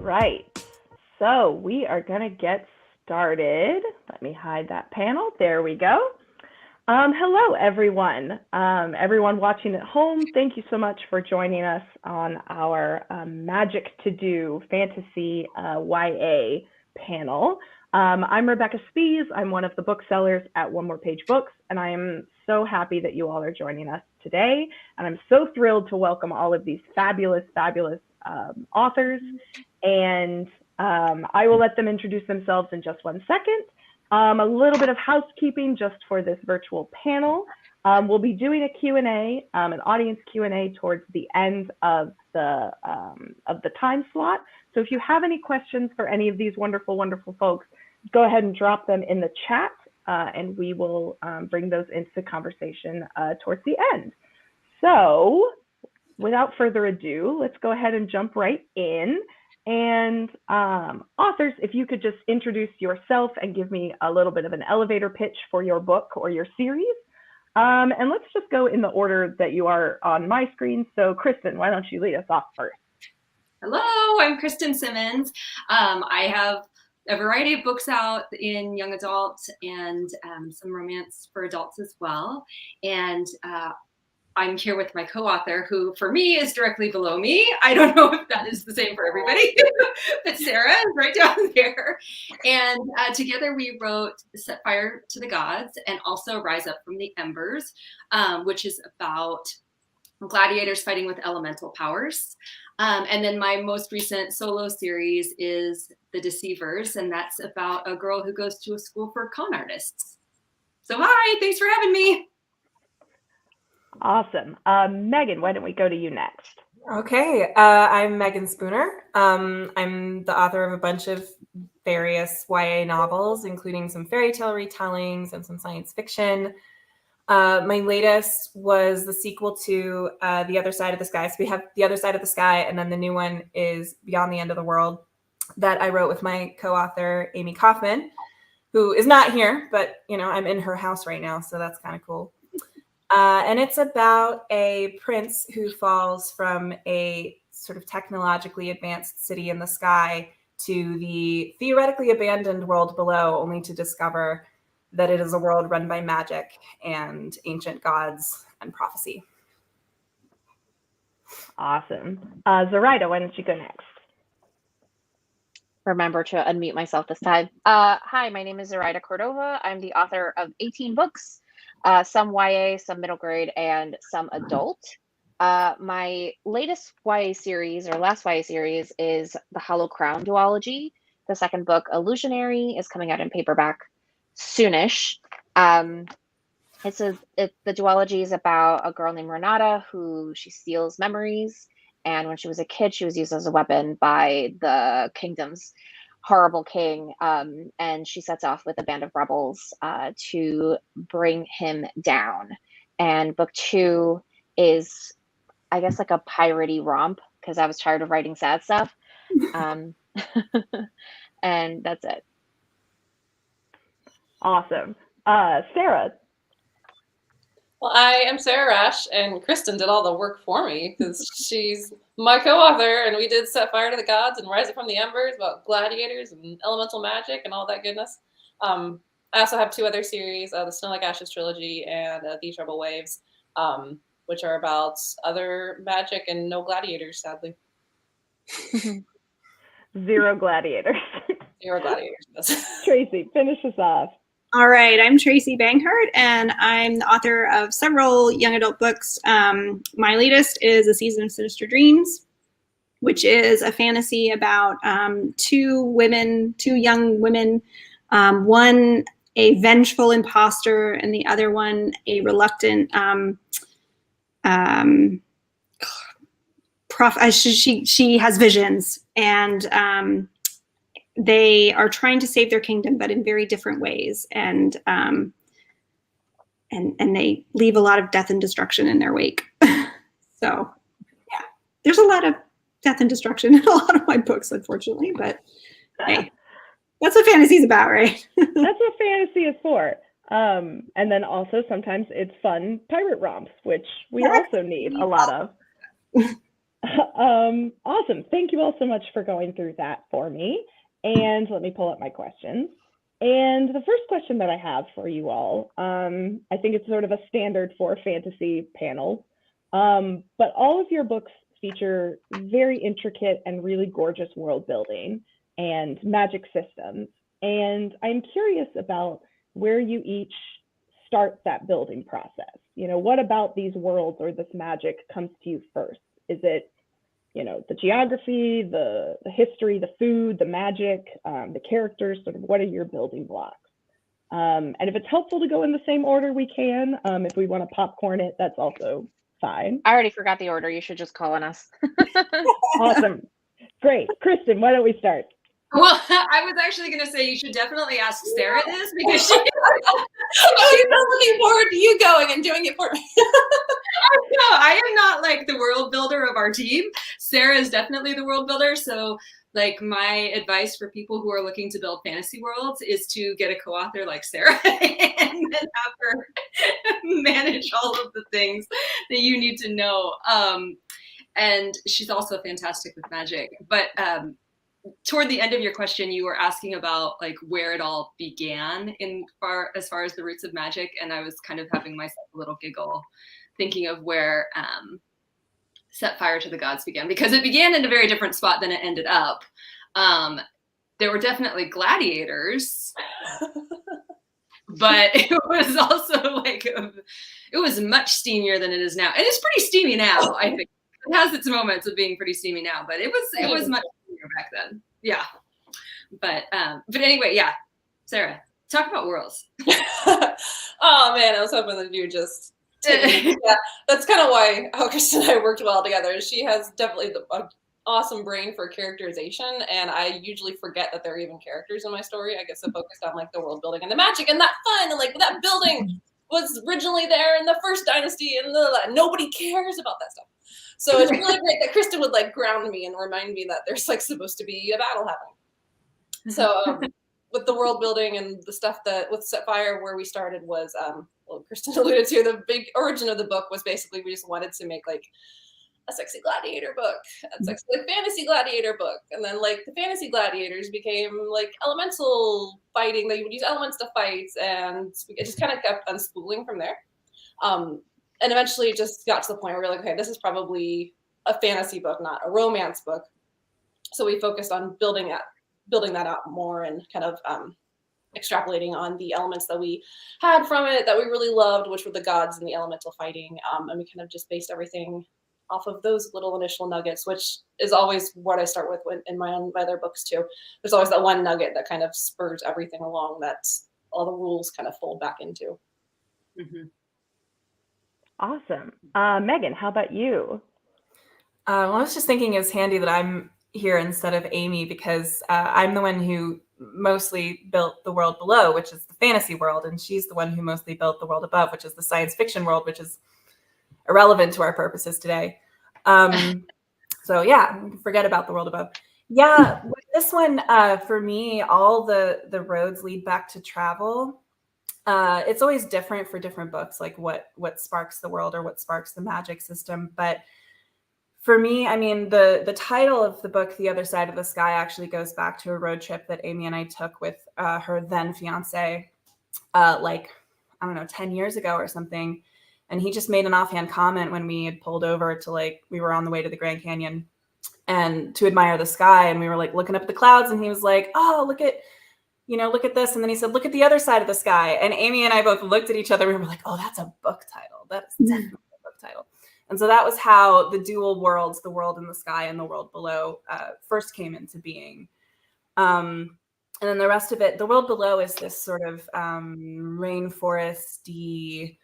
right. So we are going to get started. Let me hide that panel. There we go. Hello, everyone. Everyone watching at home, thank you so much for joining us on our Magic to Do Fantasy YA panel. I'm Rebecca Spies. I'm one of the booksellers at One More Page Books, and I am so happy that you all are joining us today. And I'm so thrilled to welcome all of these fabulous authors. And I will let them introduce themselves in just one second. A little bit of housekeeping just for this virtual panel. We'll be doing a Q&A, an audience Q&A towards the end of the time slot. So if you have any questions for any of these wonderful, wonderful folks, go ahead and drop them in the chat, and we will bring those into conversation towards the end. So without further ado, let's go ahead and jump right in. And authors, if you could just introduce yourself and give me a little bit of an elevator pitch for your book or your series. And let's just go in the order that you are on my screen. So Kristen, why don't you lead us off first? Hello, I'm Kristen Simmons. I have a variety of books out in young adult and some romance for adults as well. And I'm here with my co-author, who for me is directly below me. I don't know if that is the same for everybody, but Sara is right down there. And together we wrote Set Fire to the Gods and also Rise Up from the Embers, which is about gladiators fighting with elemental powers. And then my most recent solo series is The Deceivers, and that's about a girl who goes to a school for con artists. So hi, thanks for having me. Awesome. Meagan, why don't we go to you next? Okay, I'm Meagan Spooner. I'm the author of a bunch of various YA novels, including some fairy tale retellings and some science fiction. My latest was the sequel to The Other Side of the Sky. So we have The Other Side of the Sky, and then the new one is Beyond the End of the World that I wrote with my co-author, Amy Kaufman, who is not here, but I'm in her house right now, so that's kind of cool. And it's about a prince who falls from a sort of technologically advanced city in the sky to the theoretically abandoned world below, only to discover that it is a world run by magic and ancient gods and prophecy. Awesome. Zoraida, why don't you go next? Remember to unmute myself this time. Hi, my name is Zoraida Córdova. I'm the author of 18 books. Some YA, some middle grade, and some adult. My latest YA series, or last YA series, is the Hollow Crown duology. The second book, Illusionary, is coming out in paperback soonish. The duology is about a girl named Renata who she steals memories, and when she was a kid, she was used as a weapon by the kingdom's horrible king, and she sets off with a band of rebels to bring him down. And book 2 is, I guess, like a piratey romp, because I was tired of writing sad stuff. And that's it. Awesome. Sara. Well, I am Sara Raasch, and Kristen did all the work for me because she's my co-author, and we did Set Fire to the Gods and Rise Up from the Embers about gladiators and elemental magic and all that goodness. I also have 2 other series, the Snow Like Ashes trilogy and These Rebel Waves, which are about other magic and no gladiators, sadly. Zero gladiators. Zero gladiators. Tracy, finish us off. All right, I'm Tracey Banghart, and I'm the author of several young adult books. My latest is A Season of Sinister Dreams, which is a fantasy about 2 young women, one a vengeful imposter and the other one a reluctant she has visions, and they are trying to save their kingdom, but in very different ways, and they leave a lot of death and destruction in their wake. So, yeah, there's a lot of death and destruction in a lot of my books, unfortunately. But hey, that's what fantasy's about, right? That's what fantasy is for. And then also sometimes it's fun pirate romps, which we also need a lot of. Awesome. Thank you all so much for going through that for me. And let me pull up my questions. And the first question that I have for you all, I think it's sort of a standard for a fantasy panel, but all of your books feature very intricate and really gorgeous world building and magic systems. And I'm curious about where you each start that building process. You know, what about these worlds or this magic comes to you first? Is it, you know, the geography, the history, the food, the magic, the characters, sort of what are your building blocks? And if it's helpful to go in the same order, we can. If we want to popcorn it, that's also fine. I already forgot the order. You should just call on us. Awesome. Great. Kristen, why don't we start? Well, I was actually going to say you should definitely ask Sara this because she. I'm not looking forward to you going and doing it for me. No, I am not like the world builder of our team. Sara is definitely the world builder. So, like, my advice for people who are looking to build fantasy worlds is to get a co-author like Sara and then have her manage all of the things that you need to know. And she's also fantastic with magic. But toward the end of your question, you were asking about like where it all began as far as the roots of magic, and I was kind of having myself a little giggle thinking of where Set Fire to the Gods began, because it began in a very different spot than it ended up. There were definitely gladiators, but it was also like it was much steamier than it is now, and it's pretty steamy now. I think it has its moments of being pretty steamy now, but it was much back then. Yeah. But anyway, yeah. Sara, talk about worlds. Oh man, I was hoping that you just yeah, that's kind of how Kristen and I worked well together. She has definitely an awesome brain for characterization, and I usually forget that there are even characters in my story. I get so focused on like the world building and the magic and that fun and like that building was originally there in the first dynasty and nobody cares about that stuff. So it's really great that Kristen would like ground me and remind me that there's like supposed to be a battle happening. So with the world building and the stuff that with Set Fire, where we started was, well, Kristen alluded to, the big origin of the book was basically we just wanted to make like a sexy gladiator book, a sexy like, fantasy gladiator book. And then like the fantasy gladiators became like elemental fighting. They would use elements to fight, and it just kind of kept unspooling from there. And eventually it just got to the point where we're like, okay, this is probably a fantasy book, not a romance book. So we focused on building that out more and kind of extrapolating on the elements that we had from it that we really loved, which were the gods and the elemental fighting. And we kind of just based everything off of those little initial nuggets, which is always what I start with in my other books too. There's always that one nugget that kind of spurs everything along that all the rules kind of fold back into. Mm-hmm. Awesome. Meagan, how about you? I was just thinking it's handy that I'm here instead of Amy, because I'm the one who mostly built the world below, which is the fantasy world, and she's the one who mostly built the world above, which is the science fiction world, which is irrelevant to our purposes today. So yeah, forget about the world above. Yeah, with this one, for me, all the roads lead back to travel. It's always different for different books, like what sparks the world or what sparks the magic system. But for me, I mean, the title of the book, The Other Side of the Sky, actually goes back to a road trip that Amy and I took with her then fiance, like, I don't know, 10 years ago or something. And he just made an offhand comment when we had pulled over to, like, we were on the way to the Grand Canyon and to admire the sky. And we were like looking up at the clouds, and he was like, oh, look at this. And then he said, look at the other side of the sky. And Amy and I both looked at each other. We were like, oh, that's a book title. That is definitely a book title. And so that was how the dual worlds, the world in the sky and the world below, first came into being. And then the rest of it, the world below is this sort of rainforesty,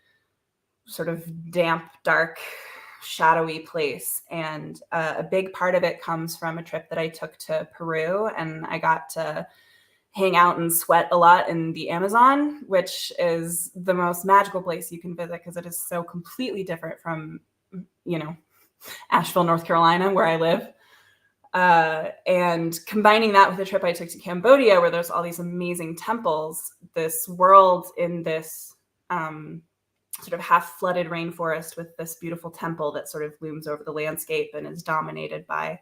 sort of damp, dark, shadowy place. And a big part of it comes from a trip that I took to Peru, and I got to hang out and sweat a lot in the Amazon, which is the most magical place you can visit because it is so completely different from, you know, Asheville, North Carolina, where I live. And combining that with a trip I took to Cambodia, where there's all these amazing temples, this world in this sort of half flooded rainforest with this beautiful temple that sort of looms over the landscape and is dominated by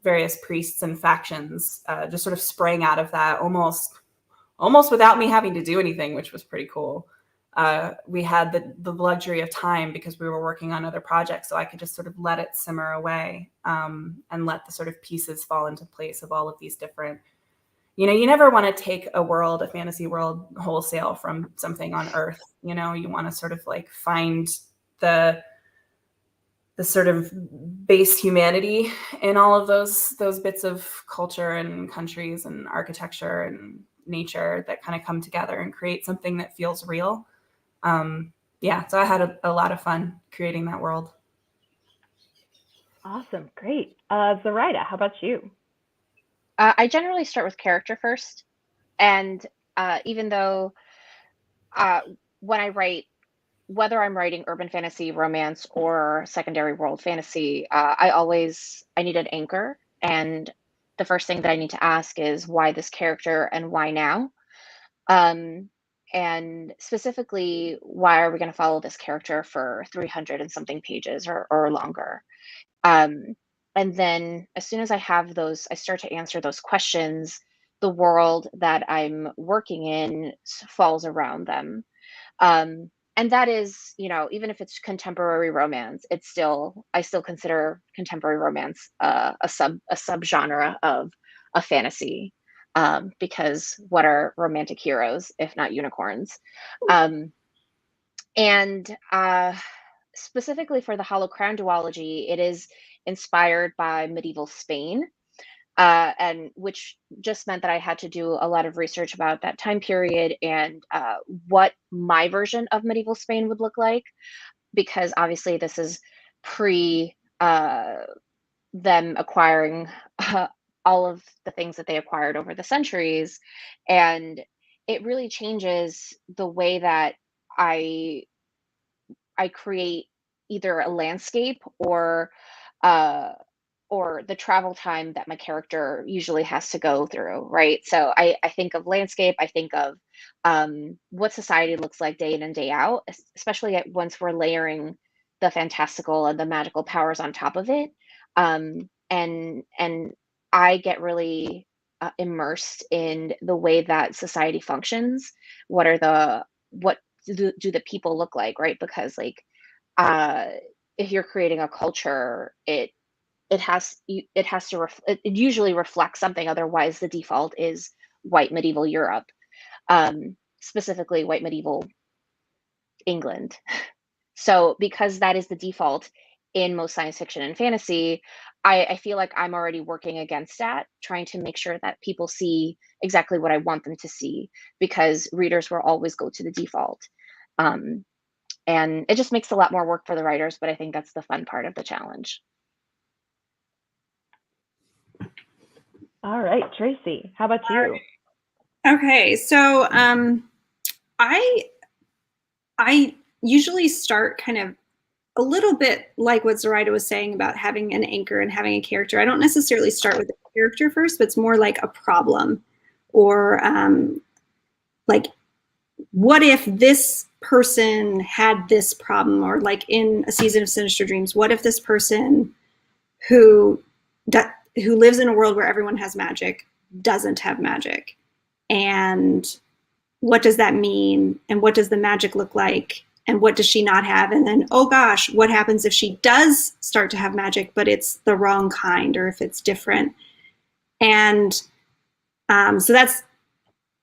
various priests and factions, just sort of sprang out of that almost without me having to do anything, which was pretty cool. We had the luxury of time because we were working on other projects, so I could just sort of let it simmer away, and let the sort of pieces fall into place of all of these different, you never want to take a fantasy world wholesale from something on Earth. You want to sort of like find the sort of base humanity in all of those bits of culture and countries and architecture and nature that kind of come together and create something that feels real. So I had a lot of fun creating that world. Awesome. Great. Zoraida, how about you? I generally start with character first. And even though when I write, whether I'm writing urban fantasy, romance, or secondary world fantasy, I need an anchor. And the first thing that I need to ask is why this character and why now? And specifically, why are we going to follow this character for 300 and something pages or longer? And then as soon as I have those, I start to answer those questions, the world that I'm working in falls around them. And that is, even if it's contemporary romance, I still consider contemporary romance a subgenre of a fantasy, because what are romantic heroes if not unicorns? And specifically for the Hollow Crown duology, it is inspired by medieval Spain, and which just meant that I had to do a lot of research about that time period and what my version of medieval Spain would look like, because obviously this is pre them acquiring all of the things that they acquired over the centuries, and it really changes the way that I create either a landscape or the travel time that my character usually has to go through, right? So I think of landscape, I think of what society looks like day in and day out, especially once we're layering the fantastical and the magical powers on top of it. And I get really immersed in the way that society functions. What do the people look like, right? Because like if you're creating a culture, it usually reflects something. Otherwise, the default is white medieval Europe, specifically white medieval England. So because that is the default in most science fiction and fantasy, I feel like I'm already working against that, trying to make sure that people see exactly what I want them to see, because readers will always go to the default. And it just makes a lot more work for the writers, but I think that's the fun part of the challenge. All right, Tracy, how about you? Okay, so I usually start kind of a little bit like what Zoraida was saying about having an anchor and having a character. I don't necessarily start with the character first, but it's more like a problem, or like, what if this person had this problem? Or like in A Season of Sinister Dreams, what if this person who lives in a world where everyone has magic doesn't have magic? And what does that mean? And what does the magic look like? And what does she not have? And then, oh gosh, what happens if she does start to have magic, but it's the wrong kind, or if it's different? And so that's,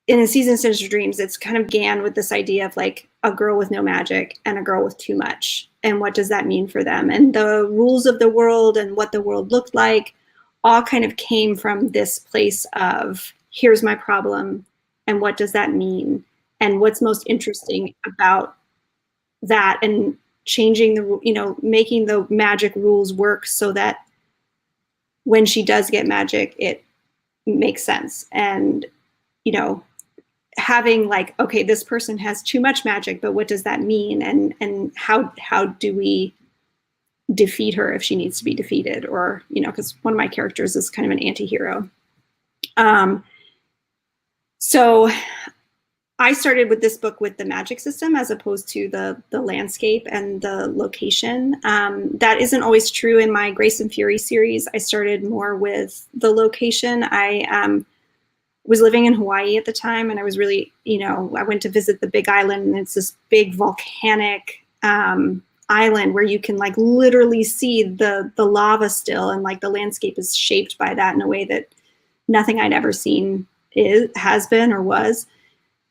in A Season of Sinister Dreams, it's kind of began with this idea of like a girl with no magic and a girl with too much. And what does that mean for them? And the rules of the world and what the world looked like all kind of came from this place of, here's my problem, and what does that mean? And what's most interesting about that, and changing making the magic rules work so that when she does get magic, it makes sense. And, having like, okay, this person has too much magic, but what does that mean? And how do we defeat her if she needs to be defeated? Or, because one of my characters is kind of an anti-hero. So I started with this book with the magic system as opposed to the landscape and the location. That isn't always true in my Grace and Fury series. I started more with the location. I was living in Hawaii at the time, and I was really, I went to visit the Big Island, and it's this big volcanic island where you can like literally see the lava still, and like the landscape is shaped by that in a way that nothing I'd ever seen has been or was.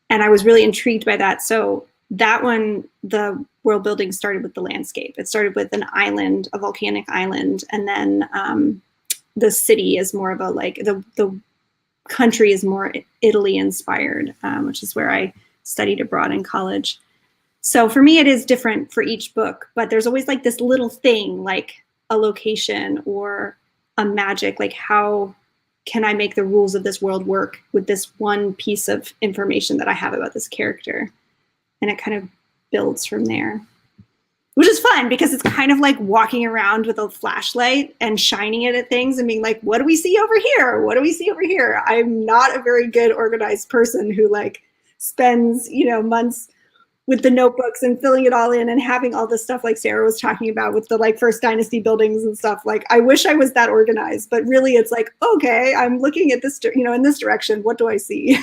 And I was really intrigued by that. So that one, the world building started with the landscape. It started with an island, a volcanic island. And then the city is more of a, like the country is more Italy inspired, which is where I studied abroad in college. So for me, it is different for each book, but there's always like this little thing, like a location or a magic, like how can I make the rules of this world work with this one piece of information that I have about this character? And it kind of builds from there, which is fun because it's kind of like walking around with a flashlight and shining it at things and being like, what do we see over here? What do we see over here? I'm not a very good organized person who like spends, months with the notebooks and filling it all in and having all this stuff like Sara was talking about with the like First Dynasty buildings and stuff. Like, I wish I was that organized, but really it's like, okay, I'm looking at this, in this direction. What do I see?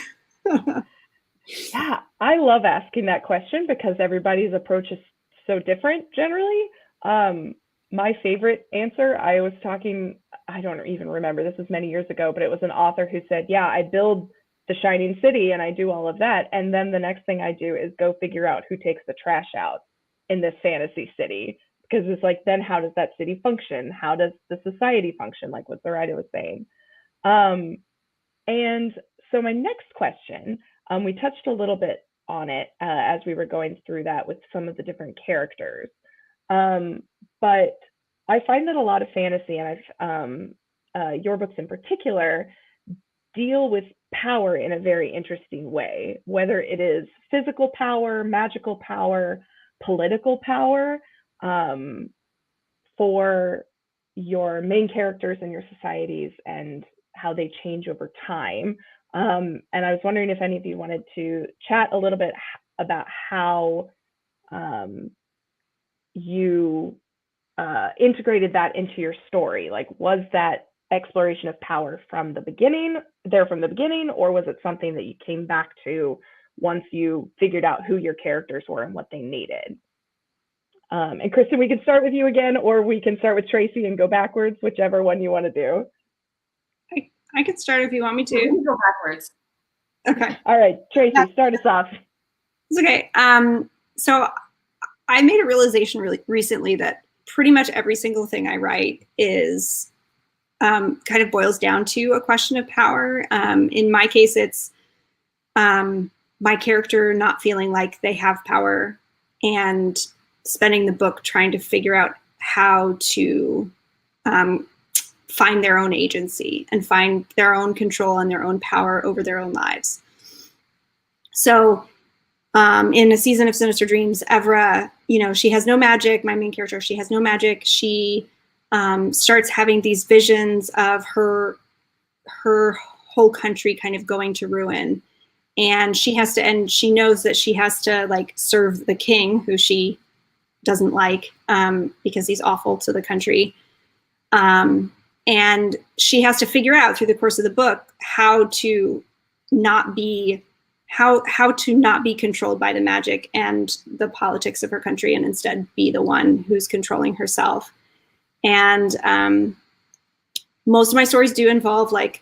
Yeah, I love asking that question because everybody's approach is so different generally. My favorite answer, I don't even remember, this was many years ago, but it was an author who said, yeah, I build the shining city and I do all of that. And then the next thing I do is go figure out who takes the trash out in this fantasy city. Because it's like, then how does that city function? How does the society function? Like what Zoraida was saying. And so my next question, we touched a little bit on it as we were going through that with some of the different characters. But I find that a lot of fantasy, and your books in particular, deal with power in a very interesting way, whether it is physical power, magical power, political power, for your main characters and your societies and how they change over time. And I was wondering if any of you wanted to chat a little bit about how you integrated that into your story. Like, was that exploration of power from the beginning, or was it something that you came back to once you figured out who your characters were and what they needed? And Kristen, we can start with you again, or we can start with Tracy and go backwards, whichever one you want to do. I could start if you want me to. We can go backwards. Okay. All right, Tracy, start us off. It's okay. So I made a realization really recently that pretty much every single thing I write is kind of boils down to a question of power. In my case, it's my character not feeling like they have power and spending the book trying to figure out how to find their own agency and find their own control and their own power over their own lives. So in A Season of Sinister Dreams, Evra, she has no magic. My main character, she has no magic. She starts having these visions of her whole country kind of going to ruin. And she knows that she has to like serve the king, who she doesn't like because he's awful to the country. And she has to figure out through the course of the book how to not be controlled by the magic and the politics of her country, and instead be the one who's controlling herself. And most of my stories do involve like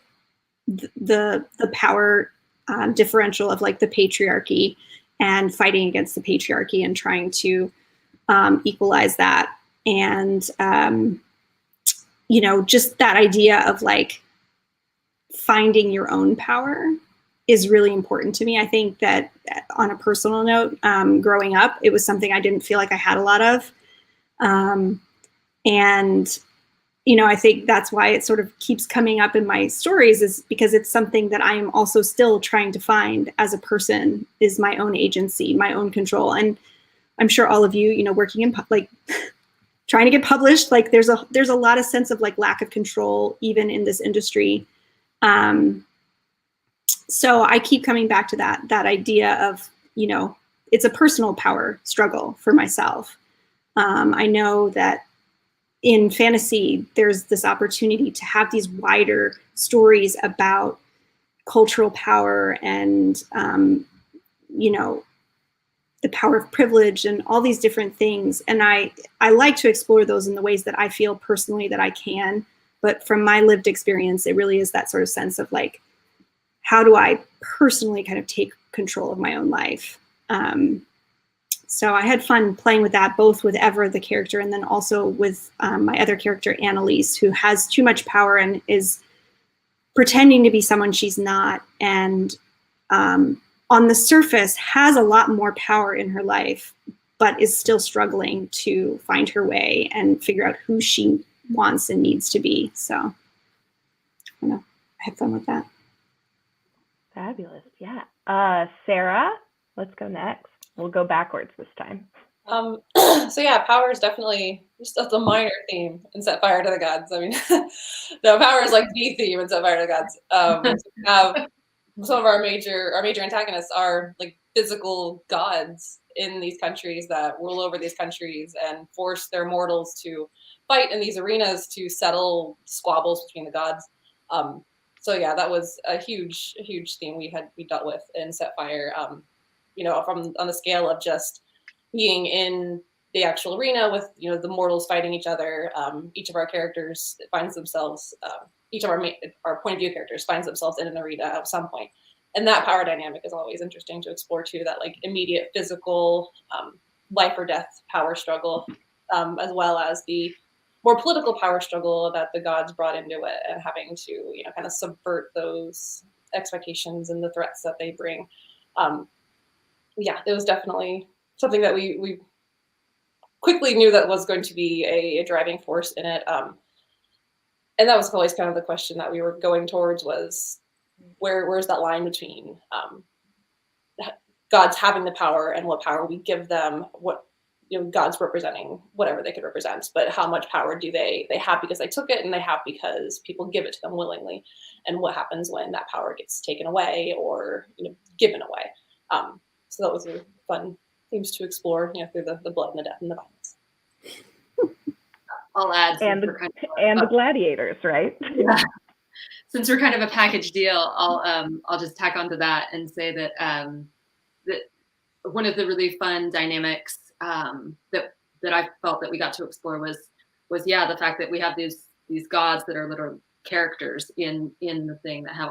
the power differential of like the patriarchy and fighting against the patriarchy and trying to equalize that. And just that idea of like finding your own power is really important to me. I think that on a personal note, growing up, it was something I didn't feel like I had a lot of. And, I think that's why it sort of keeps coming up in my stories, is because it's something that I am also still trying to find as a person, is my own agency, my own control. And I'm sure all of you, working in like trying to get published, like there's a lot of sense of like lack of control, even in this industry. So I keep coming back to that idea of, it's a personal power struggle for myself. I know that in fantasy, there's this opportunity to have these wider stories about cultural power and, the power of privilege and all these different things. And I like to explore those in the ways that I feel personally that I can. But from my lived experience, it really is that sort of sense of like, how do I personally kind of take control of my own life? So I had fun playing with that, both with Ever, the character, and then also with my other character, Annalise, who has too much power and is pretending to be someone she's not. And on the surface has a lot more power in her life, but is still struggling to find her way and figure out who she wants and needs to be. So I don't know, I had fun with that. Fabulous. Yeah. Sarah, let's go next. We'll go backwards this time. So yeah, power is definitely just a minor theme in Set Fire to the Gods. I mean, no, power is like the theme in Set Fire to the Gods. We have some of our major antagonists are like physical gods in these countries that rule over these countries and force their mortals to fight in these arenas to settle squabbles between the gods. So yeah, that was a huge theme we dealt with in Set Fire. From on the scale of just being in the actual arena with the mortals fighting each other. Each of our characters finds themselves, each of our point of view characters finds themselves in an arena at some point. And that power dynamic is always interesting to explore too, that like immediate physical life or death power struggle, as well as the more political power struggle that the gods brought into it and having to, kind of subvert those expectations and the threats that they bring. Yeah, it was definitely something that we quickly knew that was going to be a driving force in it. And that was always kind of the question that we were going towards was where's that line between gods having the power and what power we give them, what gods representing whatever they could represent, but how much power do they have because they took it and they have because people give it to them willingly, and what happens when that power gets taken away or given away. So that was a fun themes to explore, through the blood and the death and the violence. I'll add and the gladiators, right? Yeah. Since we're kind of a package deal, I'll just tack onto that and say that that one of the really fun dynamics that I felt that we got to explore was the fact that we have these gods that are literal characters in the thing that have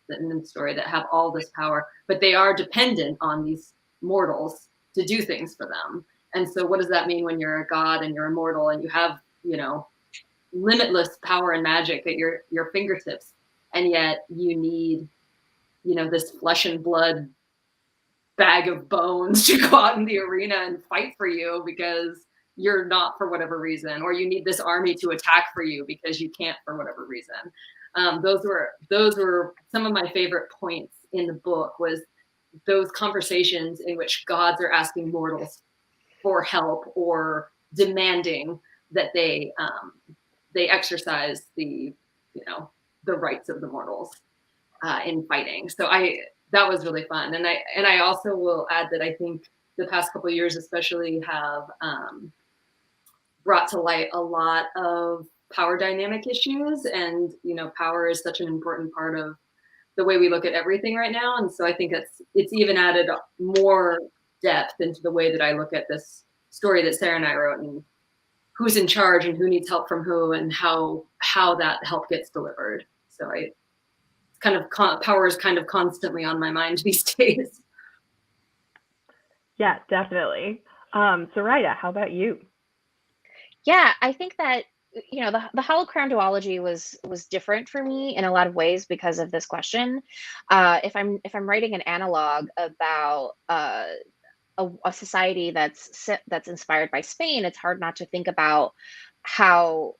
in the story that have all this power, but they are dependent on these mortals to do things for them. And so what does that mean when you're a god and you're immortal and you have limitless power and magic at your fingertips, and yet you need this flesh and blood bag of bones to go out in the arena and fight for you because you're not for whatever reason, or you need this army to attack for you because you can't for whatever reason. Those were some of my favorite points in the book, was those conversations in which gods are asking mortals for help or demanding that they exercise the rights of the mortals in fighting. So that was really fun. And I also will add that I think the past couple of years especially have brought to light a lot of power dynamic issues, and power is such an important part of the way we look at everything right now. And so I think it's even added more depth into the way that I look at this story that Sarah and I wrote, and who's in charge and who needs help from who, and how that help gets delivered. So power is kind of constantly on my mind these days. Yeah, definitely. Zoraida, how about you? Yeah, I think that the Hollow Crown duology was different for me in a lot of ways because of this question. If I'm writing an analog about a society that's inspired by Spain, it's hard not to think about how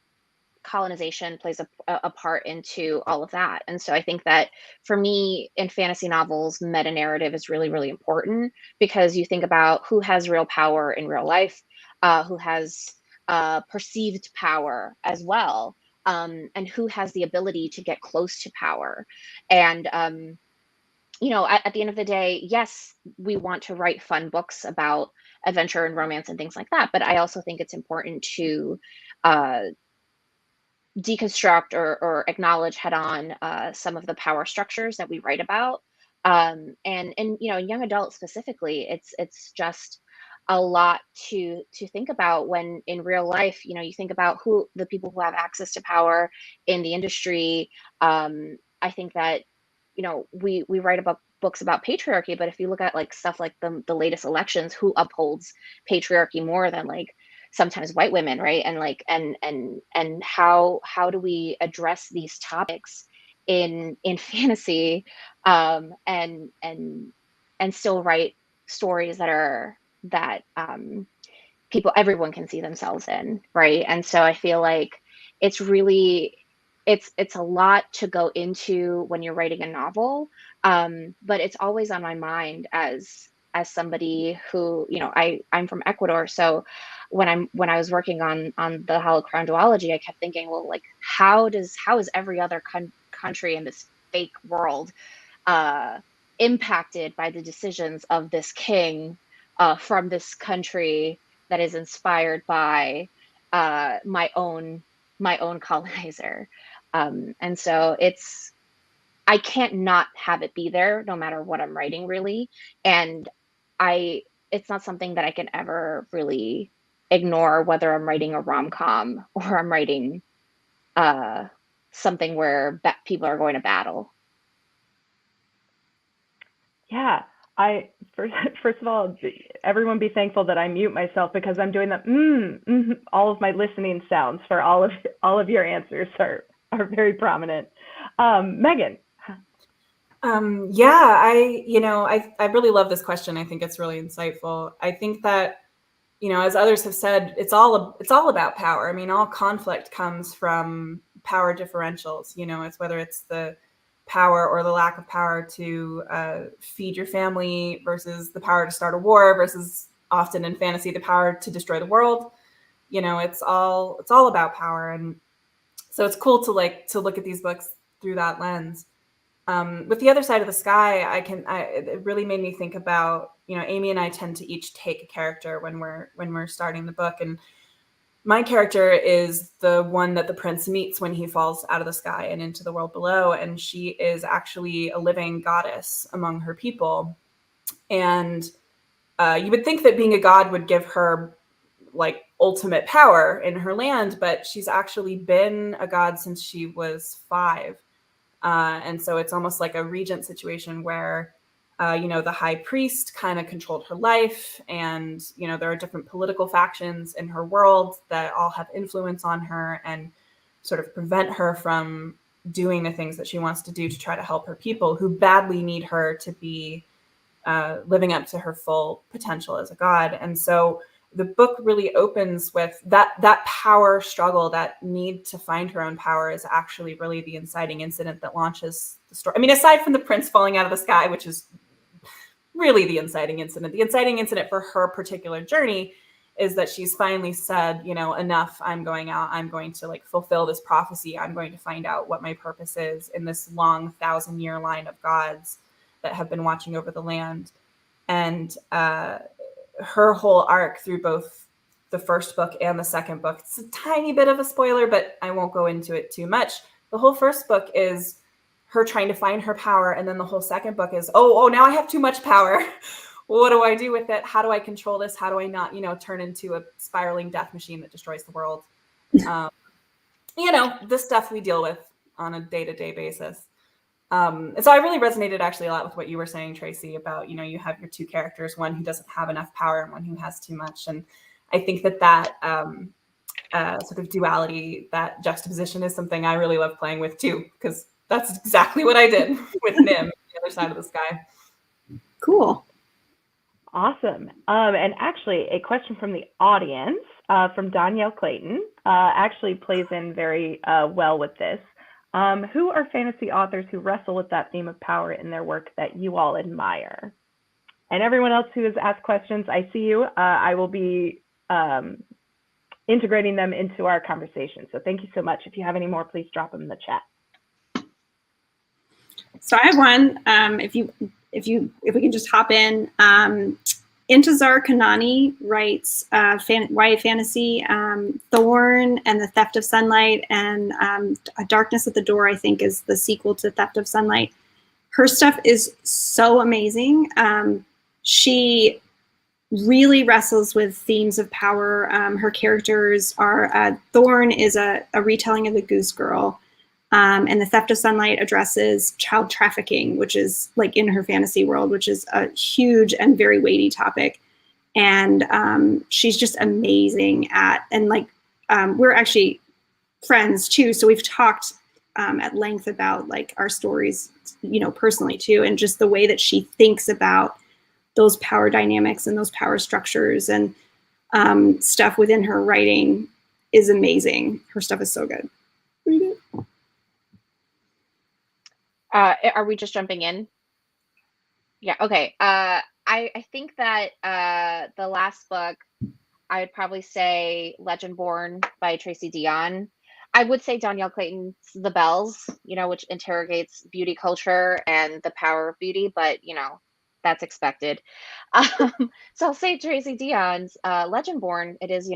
colonization plays a part into all of that. And so I think that for me in fantasy novels, meta narrative is really, really important, because you think about who has real power in real life, who has perceived power as well, and who has the ability to get close to power. And you know, at the end of the day, yes, we want to write fun books about adventure and romance and things like that, but I also think it's important to deconstruct or acknowledge head on some of the power structures that we write about. And you know, in young adults specifically, it's just a lot to think about when in real life, you know, you think about who the people who have access to power in the industry. I think that, you know, we write about books about patriarchy, but if you look at like stuff like the latest elections, who upholds patriarchy more than like sometimes white women, right? And like and how do we address these topics in fantasy, and still write stories that people, everyone can see themselves in, right? And so I feel like it's really, it's a lot to go into when you're writing a novel, but it's always on my mind as somebody who, you know, I'm from Ecuador, so when I was working on the Hollow Crown duology, I kept thinking, well, like how is every other country in this fake world uh, impacted by the decisions of this king from this country that is inspired by my own colonizer. And so I can't not have it be there no matter what I'm writing, really. And it's not something that I can ever really ignore, whether I'm writing a rom-com or I'm writing uh, something where people are going to battle. Yeah, first of all, everyone be thankful that I mute myself because I'm doing the all of my listening sounds for all of your answers are very prominent. Meagan. Yeah, I really love this question. I think it's really insightful. I think that, you know, as others have said, it's all about power. I mean, all conflict comes from power differentials. You know, it's whether it's the power or the lack of power to feed your family versus the power to start a war versus often in fantasy the power to destroy the world. You know, it's all about power, and so it's cool to look at these books through that lens. With The Other Side of the Sky, it really made me think about, you know, Amy and I tend to each take a character when we're starting the book, and my character is the one that the prince meets when he falls out of the sky and into the world below, and she is actually a living goddess among her people. And you would think that being a god would give her like ultimate power in her land, but she's actually been a god since she was 5. And so it's almost like a regent situation where, you know, the high priest kind of controlled her life. And, you know, there are different political factions in her world that all have influence on her and sort of prevent her from doing the things that she wants to do to try to help her people who badly need her to be living up to her full potential as a god. And so the book really opens with that power struggle, that need to find her own power is actually really the inciting incident that launches the story. I mean, aside from the prince falling out of the sky, which is really the inciting incident for her particular journey is that she's finally said, you know, enough, I'm going out, I'm going to like fulfill this prophecy. I'm going to find out what my purpose is in this long 1,000-year line of gods that have been watching over the land. And her whole arc through both the first book and the second book, it's a tiny bit of a spoiler, but I won't go into it too much. The whole first book is her trying to find her power, and then the whole second book is, oh, now I have too much power. What do I do with it? How do I control this? How do I not, you know, turn into a spiraling death machine that destroys the world? You know, the stuff we deal with on a day-to-day basis. And so I really resonated actually a lot with what you were saying, Tracy, about, you know, you have your two characters, one who doesn't have enough power and one who has too much. And I think that sort of duality, that juxtaposition is something I really love playing with too, because that's exactly what I did with Nim, The Other Side of the Sky. Cool. Awesome. And actually, a question from the audience from Danielle Clayton actually plays in very well with this. Who are fantasy authors who wrestle with that theme of power in their work that you all admire? And everyone else who has asked questions, I see you. I will be integrating them into our conversation. So thank you so much. If you have any more, please drop them in the chat. So I have one. If we can just hop in. Intezar Kanani writes YA fantasy. Thorn and the Theft of Sunlight, and A Darkness at the Door, I think, is the sequel to Theft of Sunlight. Her stuff is so amazing. She really wrestles with themes of power. Her characters are Thorn is a retelling of the Goose Girl. And The Theft of Sunlight addresses child trafficking, which is like in her fantasy world, which is a huge and very weighty topic. And she's just amazing and we're actually friends too. So we've talked at length about like our stories, personally too, and just the way that she thinks about those power dynamics and those power structures and stuff within her writing is amazing. Her stuff is so good. Read it. Are we just jumping in? Yeah, okay. I think that the last book, I would probably say Legend Born by Tracy Dion. I would say Danielle Clayton's The Bells, which interrogates beauty culture and the power of beauty, but, that's expected. So I'll say Tracy Dion's Legend Born. It is,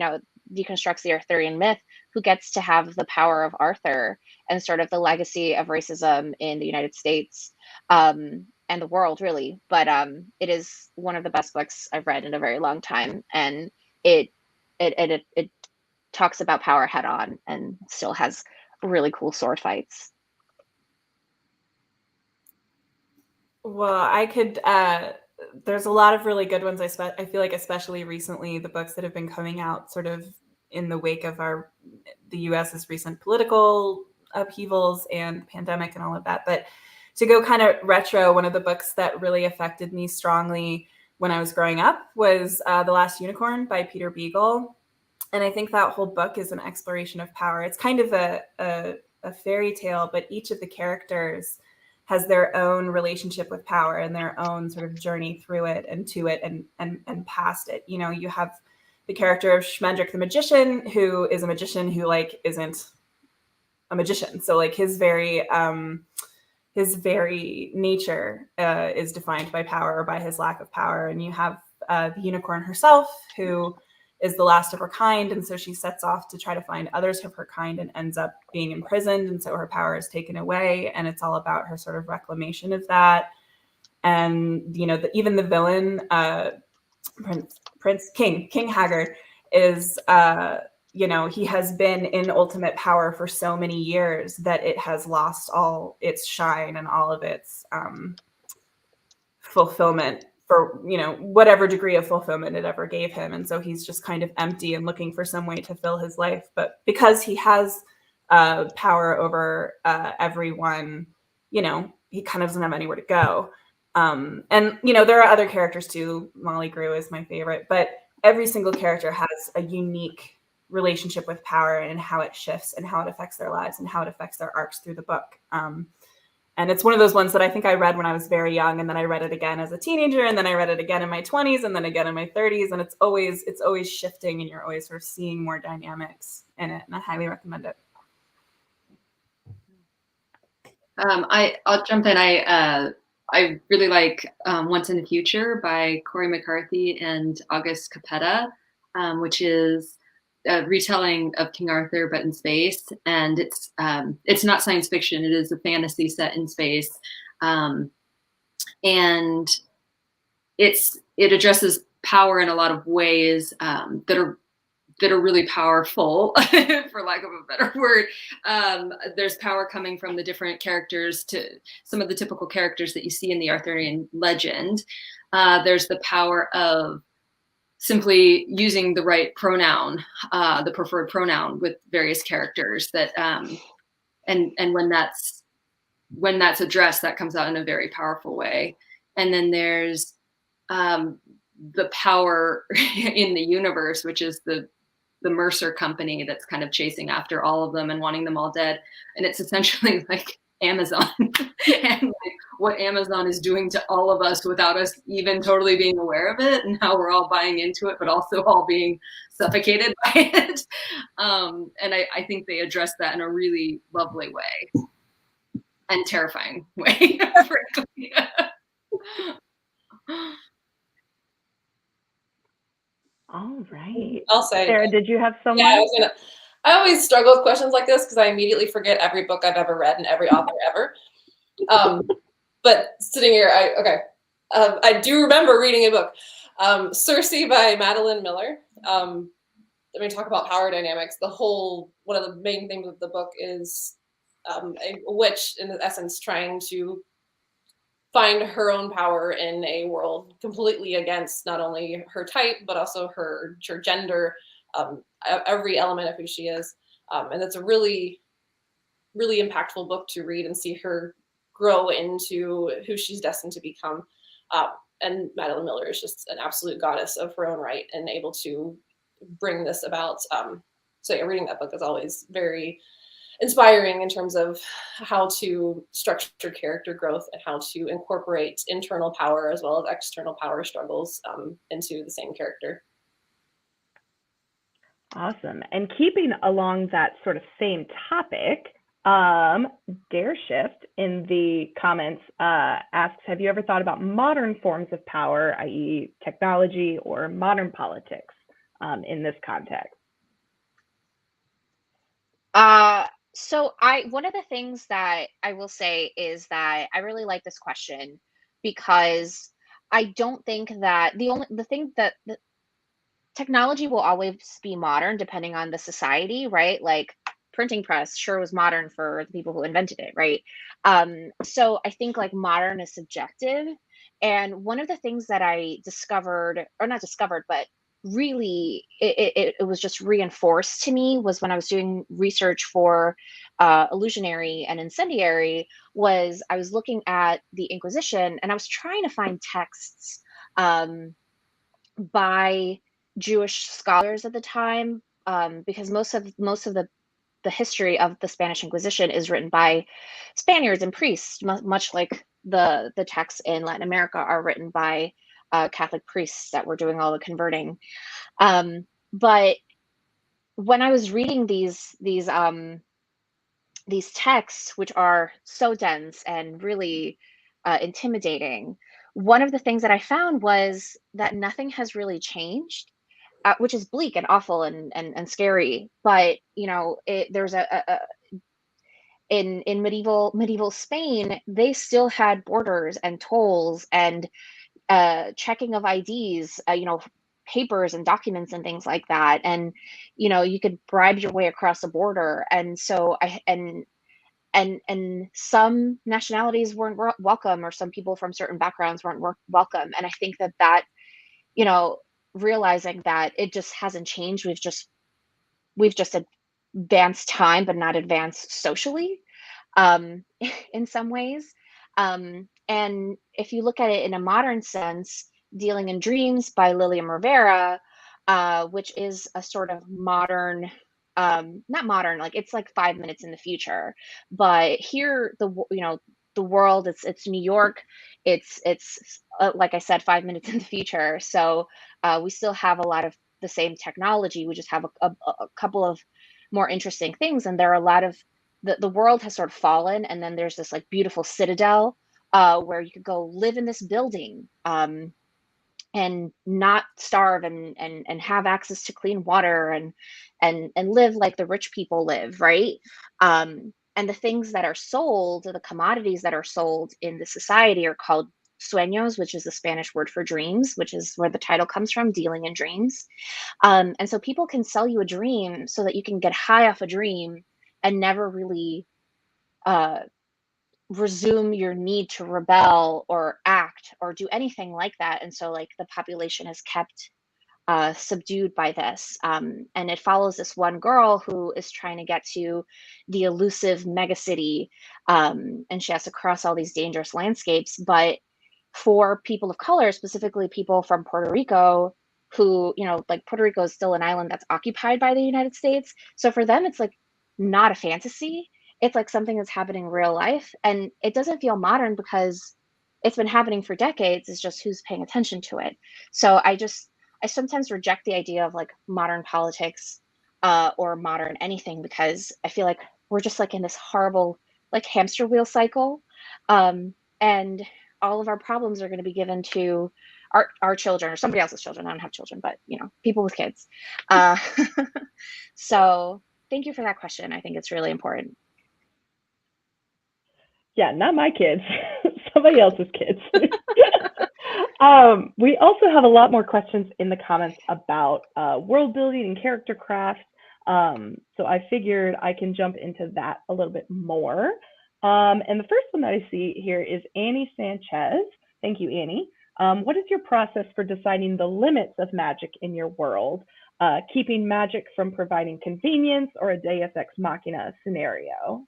deconstructs the Arthurian myth, who gets to have the power of Arthur and sort of the legacy of racism in the United States and the world, really. But it is one of the best books I've read in a very long time, and it talks about power head on and still has really cool sword fights. Well, I could. There's a lot of really good ones. I feel like, especially recently, the books that have been coming out sort of in the wake of the U.S.'s recent political upheavals and pandemic and all of that. But to go kind of retro, one of the books that really affected me strongly when I was growing up was The Last Unicorn by Peter Beagle. And I think that whole book is an exploration of power. It's kind of a fairy tale, but each of the characters has their own relationship with power and their own sort of journey through it and to it and past it. You have the character of Schmendrick the magician, who is a magician who isn't a magician. So his very nature is defined by power or by his lack of power. And you have the unicorn herself, who is the last of her kind, and so she sets off to try to find others of her kind and ends up being imprisoned, and so her power is taken away, and it's all about her sort of reclamation of that. And even the villain, King Haggard, is he has been in ultimate power for so many years that it has lost all its shine and all of its fulfillment for whatever degree of fulfillment it ever gave him. And so he's just kind of empty and looking for some way to fill his life. But because he has power over everyone, he kind of doesn't have anywhere to go. And there are other characters too. Molly Grew is my favorite, but every single character has a unique relationship with power and how it shifts and how it affects their lives and how it affects their arcs through the book. And it's one of those ones that I think I read when I was very young, and then I read it again as a teenager, and then I read it again in my 20s, and then again in my 30s, and it's always shifting, and you're always sort of seeing more dynamics in it, and I highly recommend it. I'll jump in. I really like Once in the Future by Corey McCarthy and August Capetta, which is a retelling of King Arthur, but in space. And it's not science fiction. It is a fantasy set in space. And it addresses power in a lot of ways that are really powerful, for lack of a better word. There's power coming from the different characters to some of the typical characters that you see in the Arthurian legend. There's the power of simply using the right pronoun, the preferred pronoun with various characters that, and when that's addressed, that comes out in a very powerful way. And then there's the power in the universe, which is the Mercer company that's kind of chasing after all of them and wanting them all dead. And it's essentially like Amazon and like what Amazon is doing to all of us without us even totally being aware of it, and how we're all buying into it, but also all being suffocated by it. And I think they address that in a really lovely way. and terrifying way, frankly. All right. I'll say, Sarah, did you have someone? yeah, I always struggle with questions like this because I immediately forget every book I've ever read and every author ever. But sitting here, I do remember reading a book, Circe by Madeline Miller. When we talk about power dynamics, one of the main themes of the book is a witch, in essence, trying to find her own power in a world completely against not only her type, but also her gender, every element of who she is. And it's a really, really impactful book to read and see her grow into who she's destined to become. And Madeline Miller is just an absolute goddess of her own right and able to bring this about. So yeah, reading that book is always very inspiring in terms of how to structure character growth and how to incorporate internal power as well as external power struggles into the same character. Awesome. And keeping along that sort of same topic, Dare Shift in the comments asks, have you ever thought about modern forms of power, i.e. technology or modern politics in this context? So one of the things that I will say is that I really like this question because I don't think that the thing that the technology will always be modern depending on the society, right? Like printing press sure was modern for the people who invented it, right? So I think like modern is subjective. And one of the things that I discovered, or not discovered, but really it was just reinforced to me was when I was doing research for illusionary and incendiary, was I was looking at the Inquisition and I was trying to find texts by Jewish scholars at the time, because most of the history of the Spanish Inquisition is written by Spaniards and priests, much like the texts in Latin America are written by Catholic priests that were doing all the converting. But when I was reading these texts, which are so dense and really intimidating, one of the things that I found was that nothing has really changed, which is bleak and awful and scary. But there's in medieval Spain, they still had borders and tolls and checking of IDs, papers and documents and things like that. And you could bribe your way across the border. And so and some nationalities weren't welcome, or some people from certain backgrounds weren't welcome. And I think that realizing that it just hasn't changed, we've just advanced time but not advanced socially, in some ways. And if you look at it in a modern sense, Dealing in Dreams by Lilian Rivera, which is a sort of modern, not modern, like it's like 5 minutes in the future, but here the world, it's New York, it's like I said, 5 minutes in the future. So we still have a lot of the same technology. We just have a couple of more interesting things, and there are a lot of the world has sort of fallen, and then there's this like beautiful citadel where you could go live in this building and not starve and have access to clean water and live like the rich people live, right? And the things that are sold, the commodities that are sold in the society, are called sueños, which is the Spanish word for dreams, which is where the title comes from, Dealing in Dreams. And so people can sell you a dream so that you can get high off a dream and never really resume your need to rebel or act or do anything like that. And so like the population is kept subdued by this. And it follows this one girl who is trying to get to the elusive megacity, and she has to cross all these dangerous landscapes. But for people of color, specifically people from Puerto Rico, who, like Puerto Rico is still an island that's occupied by the United States. So for them, it's like not a fantasy. It's like something that's happening in real life. And it doesn't feel modern because it's been happening for decades. It's just who's paying attention to it. So I sometimes reject the idea of like modern politics or modern anything, because I feel like we're just like in this horrible like hamster wheel cycle. And all of our problems are going to be given to our children or somebody else's children. I don't have children, but people with kids. So thank you for that question. I think it's really important. Yeah, not my kids, somebody else's kids. We also have a lot more questions in the comments about world building and character craft. So I figured I can jump into that a little bit more. And the first one that I see here is Annie Sanchez. Thank you, Annie. What is your process for deciding the limits of magic in your world, keeping magic from providing convenience or a Deus Ex Machina scenario?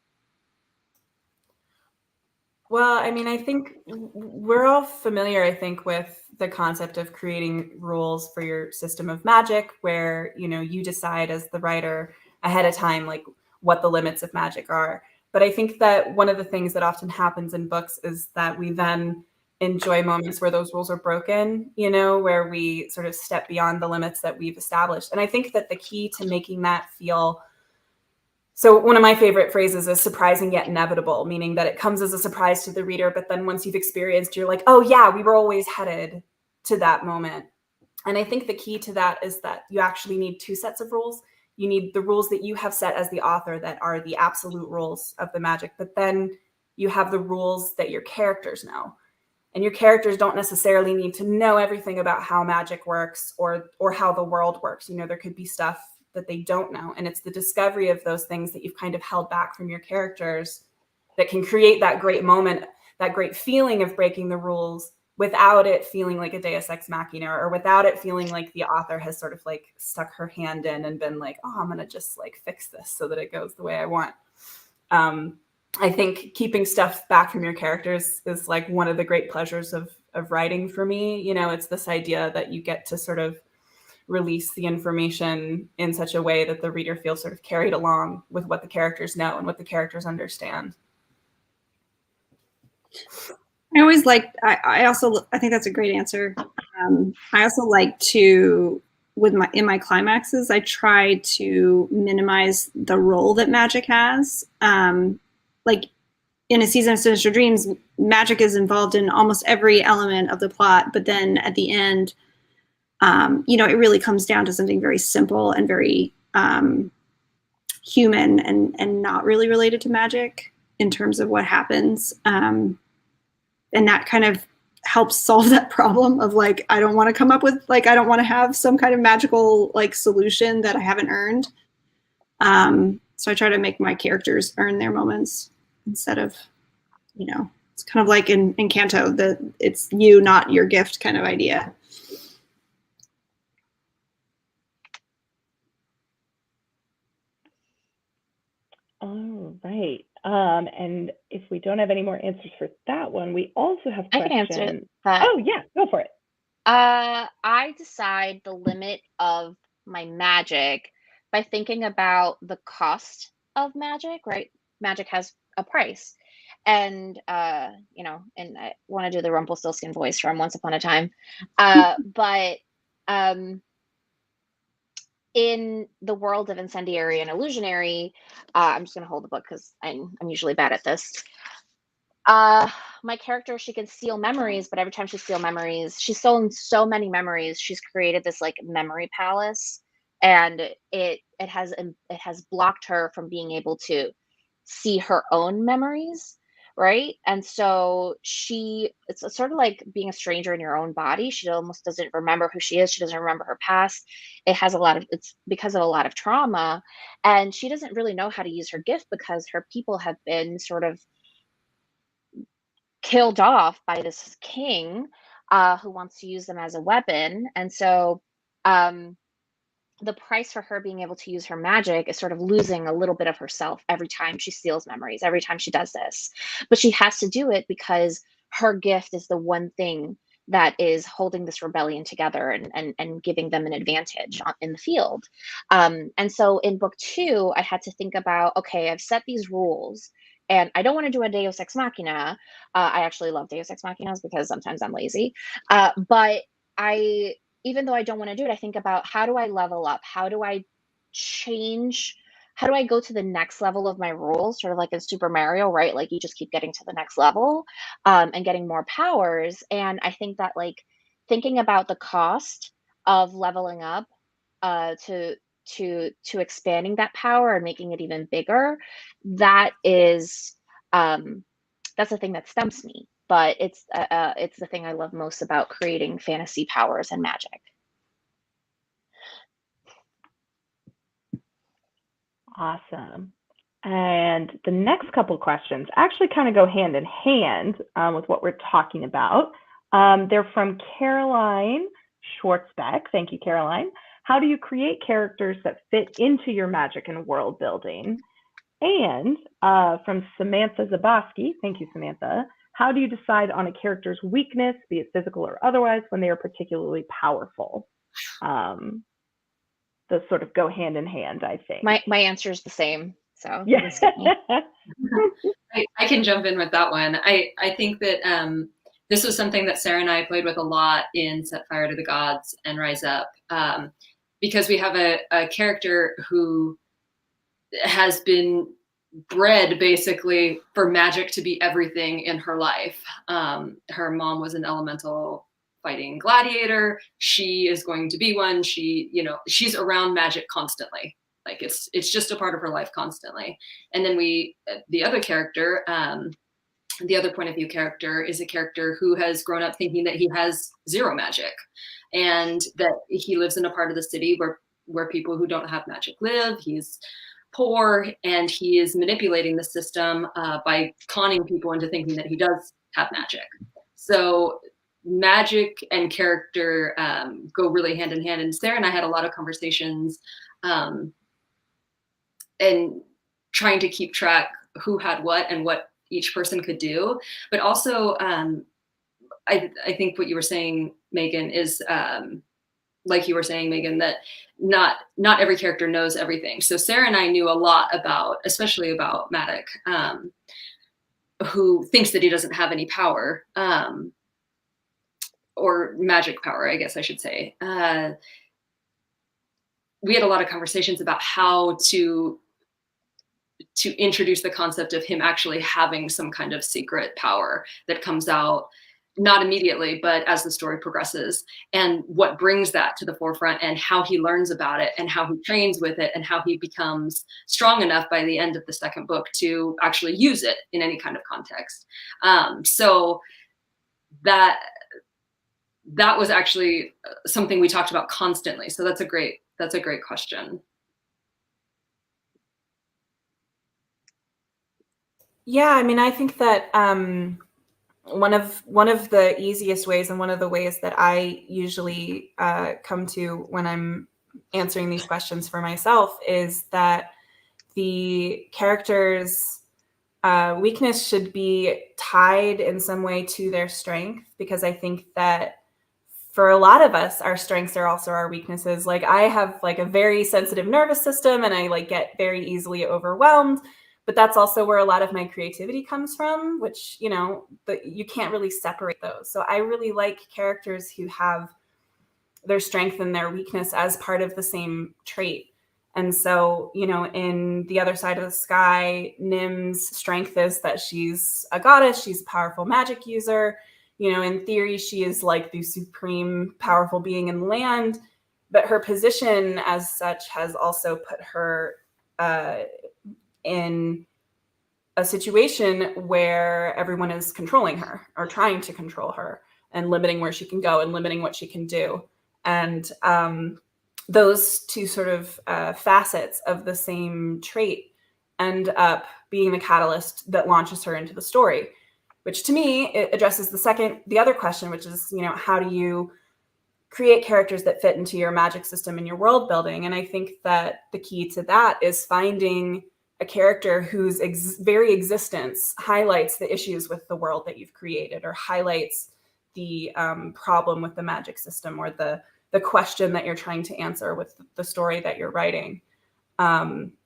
Well, I mean, I think we're all familiar, I think, with the concept of creating rules for your system of magic, where, you decide as the writer ahead of time, like what the limits of magic are. But I think that one of the things that often happens in books is that we then enjoy moments where those rules are broken, where we sort of step beyond the limits that we've established. And I think that the key to making that feel... So one of my favorite phrases is surprising yet inevitable, meaning that it comes as a surprise to the reader, but then once you've experienced, you're like, oh yeah, we were always headed to that moment. And I think the key to that is that you actually need two sets of rules. You need the rules that you have set as the author that are the absolute rules of the magic, but then you have the rules that your characters know. And your characters don't necessarily need to know everything about how magic works or how the world works. There could be stuff that they don't know. And it's the discovery of those things that you've kind of held back from your characters that can create that great moment, that great feeling of breaking the rules without it feeling like a Deus Ex Machina, or without it feeling like the author has sort of like stuck her hand in and been like, oh, I'm going to just like fix this so that it goes the way I want. I think keeping stuff back from your characters is like one of the great pleasures of writing for me. It's this idea that you get to sort of release the information in such a way that the reader feels sort of carried along with what the characters know and what the characters understand. I always like, I think that's a great answer. I also like to, in my climaxes, I try to minimize the role that magic has. Like in A Season of Sinister Dreams, magic is involved in almost every element of the plot, but then at the end, it really comes down to something very simple and very human and not really related to magic in terms of what happens. And that kind of helps solve that problem of like, I don't want to come up with, like, I don't want to have some kind of magical like solution that I haven't earned. So I try to make my characters earn their moments instead of, it's kind of like in Canto, it's you, not your gift kind of idea. All right. And if we don't have any more answers for that one, we also have questions. I can answer that. Oh, yeah, go for it. I decide the limit of my magic by thinking about the cost of magic, right? Magic has a price. And, and I want to do the Rumpelstiltskin voice from Once Upon a Time. But in the world of Incendiary and Illusionary, I'm just going to hold the book because I'm usually bad at this. My character, she can steal memories, but every time she steals memories, she's stolen so many memories. She's created this like memory palace, and it has blocked her from being able to see her own memories, right? And so it's sort of like being a stranger in your own body. She almost doesn't remember who she is. She doesn't remember her past. It's because of a lot of trauma, and she doesn't really know how to use her gift because her people have been sort of killed off by this king who wants to use them as a weapon. And so the price for her being able to use her magic is sort of losing a little bit of herself every time she steals memories, every time she does this. But she has to do it because her gift is the one thing that is holding this rebellion together and giving them an advantage in the field. And so in book 2, I had to think about, okay, I've set these rules, and I don't want to do a Deus Ex Machina. I actually love Deus Ex Machinas because sometimes I'm lazy. But even though I don't want to do it, I think about, how do I level up? How do I change how do I go to the next level of my rules, sort of like in Super Mario, right? Like you just keep getting to the next level, and getting more powers. And I think that like thinking about the cost of leveling up, to expanding that power and making it even bigger, that is, that's the thing that stumps me. But it's the thing I love most about creating fantasy powers and magic. Awesome. And the next couple questions actually kind of go hand in hand with what we're talking about. They're from Caroline Schwartzbeck. Thank you, Caroline. How do you create characters that fit into your magic and world building? And from Samantha Zaboski, thank you, Samantha. How do you decide on a character's weakness, be it physical or otherwise, when they are particularly powerful? Those sort of go hand in hand, I think. My answer is the same. So yeah. I can jump in with that one. I think that this was something that Sara and I played with a lot in Set Fire to the Gods and Rise Up, because we have a character who has been bred basically for magic to be everything in her life. Her mom was an elemental fighting gladiator. She is going to be one. She's around magic constantly. Like it's just a part of her life constantly. And then the other character, the other point of view character is a character who has grown up thinking that he has zero magic, and that he lives in a part of the city where people who don't have magic live. He's poor, and he is manipulating the system by conning people into thinking that he does have magic. So magic and character go really hand in hand. And Sara and I had a lot of conversations and trying to keep track who had what and what each person could do. But also, I think what you were saying, Meagan, is like you were saying, Meagan, that not every character knows everything. So Sara and I knew a lot about, especially about Matic, who thinks that he doesn't have any power, or magic power, I guess I should say. We had a lot of conversations about how to introduce the concept of him actually having some kind of secret power that comes out not immediately, but as the story progresses, and what brings that to the forefront, and how he learns about it, and how he trains with it, and how he becomes strong enough by the end of the second book to actually use it in any kind of context. So that was actually something we talked about constantly. So that's a great question. Yeah, I mean, I think that one of the easiest ways, and one of the ways that I usually come to when I'm answering these questions for myself, is that the character's weakness should be tied in some way to their strength, because I think that for a lot of us, our strengths are also our weaknesses. Like I have like a very sensitive nervous system, and I like get very easily overwhelmed. But that's also where a lot of my creativity comes from, which, you can't really separate those. So I really like characters who have their strength and their weakness as part of the same trait. And so, in The Other Side of the Sky, Nim's strength is that she's a goddess. She's a powerful magic user. In theory, she is like the supreme powerful being in the land. But her position as such has also put her in a situation where everyone is controlling her, or trying to control her, and limiting where she can go and limiting what she can do. And those two sort of facets of the same trait end up being the catalyst that launches her into the story, which to me, it addresses the other question, which is, how do you create characters that fit into your magic system and your world building? And I think that the key to that is finding a character whose very existence highlights the issues with the world that you've created, or highlights the problem with the magic system, or the question that you're trying to answer with the story that you're writing.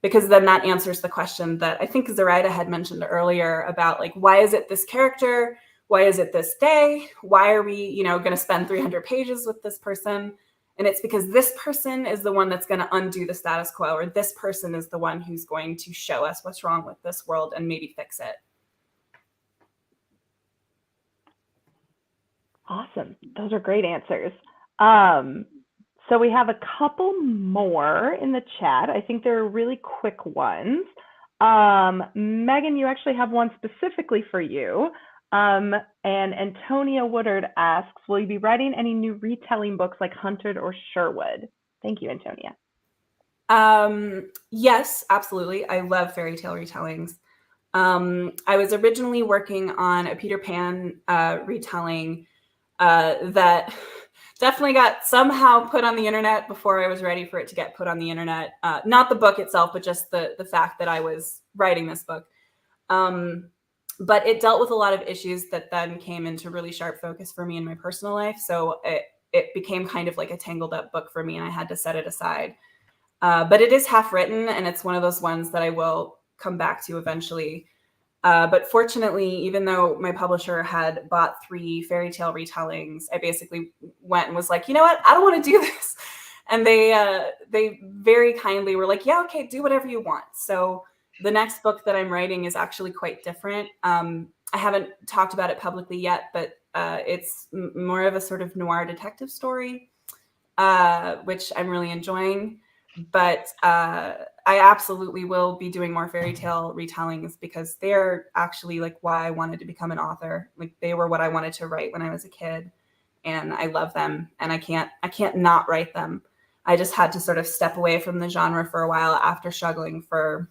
Because then that answers the question that I think Zoraida had mentioned earlier about, like, why is it this character? Why is it this day? Why are we, going to spend 300 pages with this person? And it's because this person is the one that's going to undo the status quo, or this person is the one who's going to show us what's wrong with this world and maybe fix it. Awesome. Those are great answers. So we have a couple more in the chat. I think they're really quick ones. Meagan, you actually have one specifically for you. And Antonia Woodard asks, will you be writing any new retelling books like Hunted or Sherwood? Thank you, Antonia. Yes, absolutely. I love fairy tale retellings. I was originally working on a Peter Pan retelling that definitely got somehow put on the internet before I was ready for it to get put on the internet. Not the book itself, but just the fact that I was writing this book. But it dealt with a lot of issues that then came into really sharp focus for me in my personal life. So it became kind of like a tangled up book for me, and I had to set it aside. But it is half written, and it's one of those ones that I will come back to eventually. But fortunately, even though my publisher had bought 3 fairy tale retellings, I basically went and was like, you know what? I don't want to do this. And they very kindly were like, yeah, okay, do whatever you want. So the next book that I'm writing is actually quite different. I haven't talked about it publicly yet, but it's more of a sort of noir detective story, which I'm really enjoying. But I absolutely will be doing more fairy tale retellings because they're actually like why I wanted to become an author. Like they were what I wanted to write when I was a kid, and I love them, and I can't not write them. I just had to sort of step away from the genre for a while after struggling for